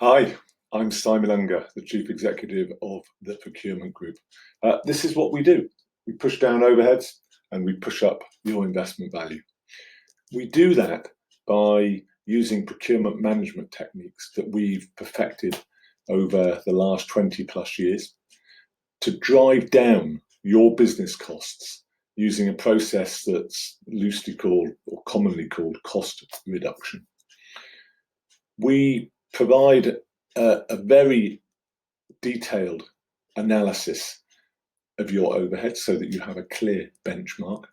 Hi, I'm Simon Unger, the Chief Executive of the Procurement Group. This is what we do. We push down overheads and we push up your investment value. We do that by using procurement management techniques that we've perfected over the last 20 plus years to drive down your business costs using a process that's loosely called or commonly called cost reduction. We provide a very detailed analysis of your overhead so that you have a clear benchmark.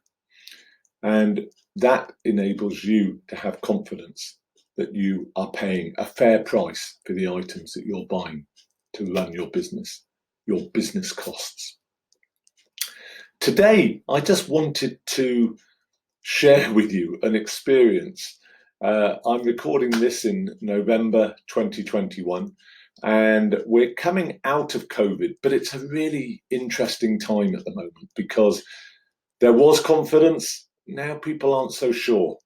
And that enables you to have confidence that you are paying a fair price for the items that you're buying to run your business costs. Today, I just wanted to share with you an experience. I'm recording this in November 2021, and we're coming out of COVID, but it's a really interesting time at the moment because there was confidence. Now people aren't so sure.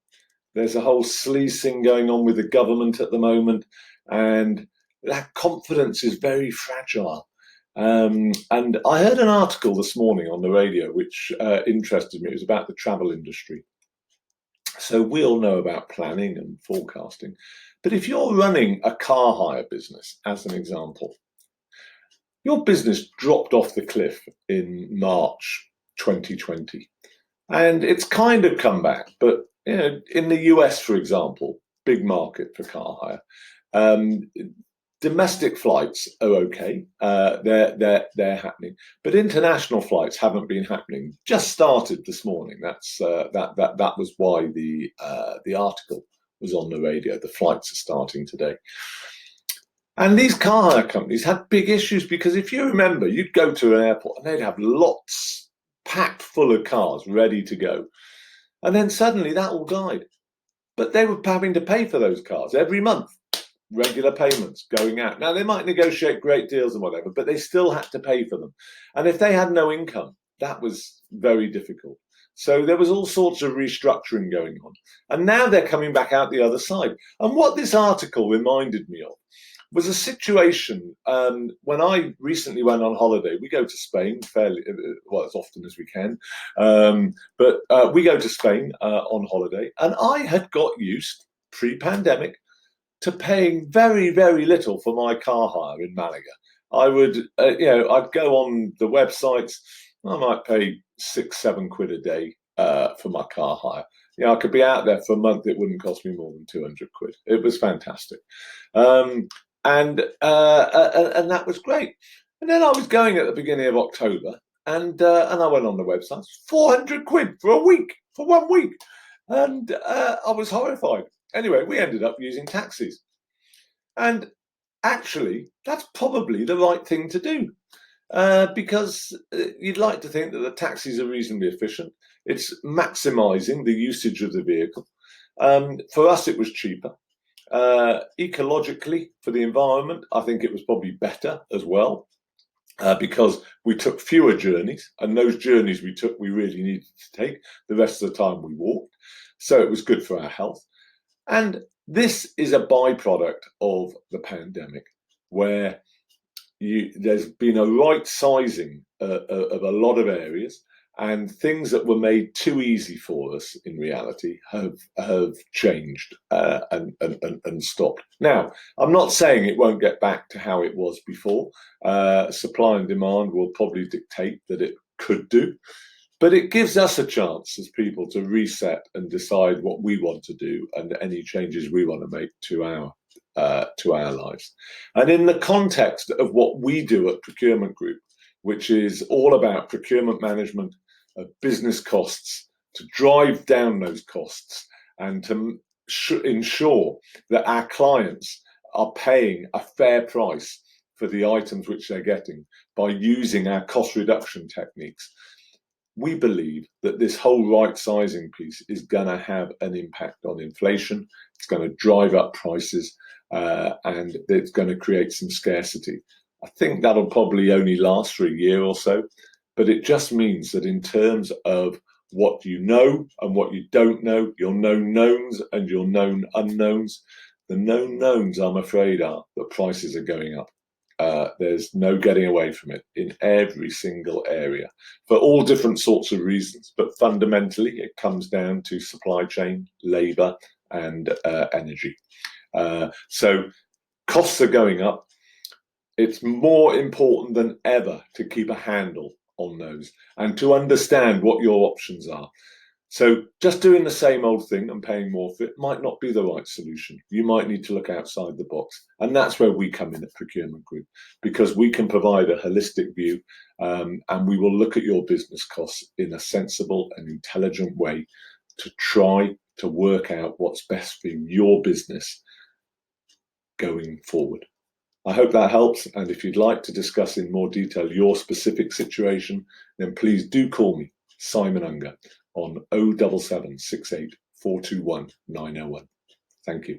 There's a whole sleaze thing going on with the government at the moment, and that confidence is very fragile. And I heard an article this morning on the radio which interested me. It was about the travel industry. So we all know about planning and forecasting, but if you're running a car hire business, as an example, your business dropped off the cliff in March 2020, and it's kind of come back. But in the US, for example, big market for car hire, domestic flights are okay. They're happening, but international flights haven't been happening. Just started this morning. That was why the article was on the radio. The flights are starting today. And these car hire companies had big issues because if you remember, you'd go to an airport and they'd have lots packed full of cars ready to go. And then suddenly that all died. But they were having to pay for those cars every month. Regular payments going out. Now, they might negotiate great deals and whatever, but they still had to pay for them. And if they had no income, that was very difficult. So there was all sorts of restructuring going on. And now they're coming back out the other side. And what this article reminded me of was a situation when I recently went on holiday. We go to Spain fairly, well, as often as we can, but we go to Spain on holiday. And I had got used, pre-pandemic, to paying very, very little for my car hire in Malaga. I would, I'd go on the websites. I might pay £6-7 a day for my car hire. I could be out there for a month. It wouldn't cost me more than £200. It was fantastic. And that was great. And then I was going at the beginning of October, and I went on the website. £400 for a week, for 1 week. And I was horrified. Anyway, we ended up using taxis. And actually, that's probably the right thing to do because you'd like to think that the taxis are reasonably efficient. It's maximising the usage of the vehicle. For us, it was cheaper. Ecologically, for the environment, I think it was probably better as well because we took fewer journeys, and those journeys we took, we really needed to take. The rest of the time we walked. So it was good for our health. And this is a byproduct of the pandemic, where there's been a right sizing of a lot of areas, and things that were made too easy for us in reality have changed and stopped. Now, I'm not saying it won't get back to how it was before. Supply and demand will probably dictate that it could do. But it gives us a chance as people to reset and decide what we want to do and any changes we want to make to our lives. And in the context of what we do at Procurement Group, which is all about procurement management of business costs, to drive down those costs and to ensure that our clients are paying a fair price for the items which they're getting by using our cost reduction techniques, we believe that this whole right sizing piece is going to have an impact on inflation. It's going to drive up prices and it's going to create some scarcity. I think that'll probably only last for a year or so, but it just means that in terms of what you know and what you don't know, your known knowns and your known unknowns, The known knowns, I'm afraid, are that prices are going up. There's no getting away from it in every single area for all different sorts of reasons. But fundamentally, it comes down to supply chain, labour, and energy. So costs are going up. It's more important than ever to keep a handle on those and to understand what your options are. So just doing the same old thing and paying more for it might not be the right solution. You might need to look outside the box. And that's where we come in at Procurement Group, because we can provide a holistic view, and we will look at your business costs in a sensible and intelligent way to try to work out what's best for your business going forward. I hope that helps. And if you'd like to discuss in more detail your specific situation, then please do call me, Simon Unger, on 077 68 421 901. Thank you.